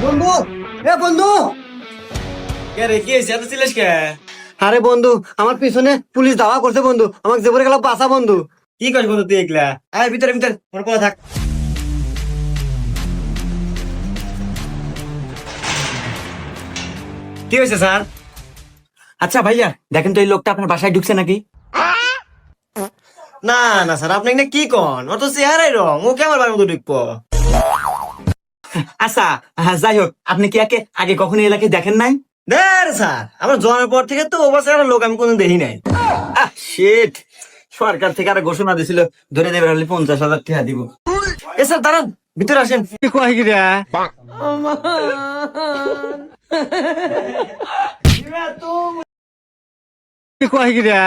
বন্ধু, এ বন্ধু। কে রে, কি হয়েছে? এত চিল্লাস কে? আরে বন্ধু, আমার পিছনে পুলিশ দাওয়া করছে বন্ধু, আমাকে জেবরে গেল বাসা বন্ধু। কি করিস বন্ধু তুই একলা? আয় ভিতরে ভিতরে, ওর কথা থাক। কি হয়েছে স্যার? আচ্ছা ভাইয়া, দেখেন তো এই লোকটা আপনার বাসায় ঢুকছে নাকি? না না স্যার, আপনি এখানে কি কন? ও তো চেহারাই রং, ও কেমন বাড়ির মতো ঢুকবো? আচ্ছা, যাই হোক, আপনি কি আগে কখনো এই এলাকায় দেখেন নাই? দেখ স্যার, আমার জন্মের পর থেকে তো ও বাসার একটা লোক আমি কোনো দেখি নাই। শিট, সরকার থেকে আর ঘোষণা দিছিল ধরে দেবে হলে 50,000 টাকা দিব। এ স্যার দাঁড়ান, ভিতরে আসেন। কি কয় কি রে? কি কয় কি রে?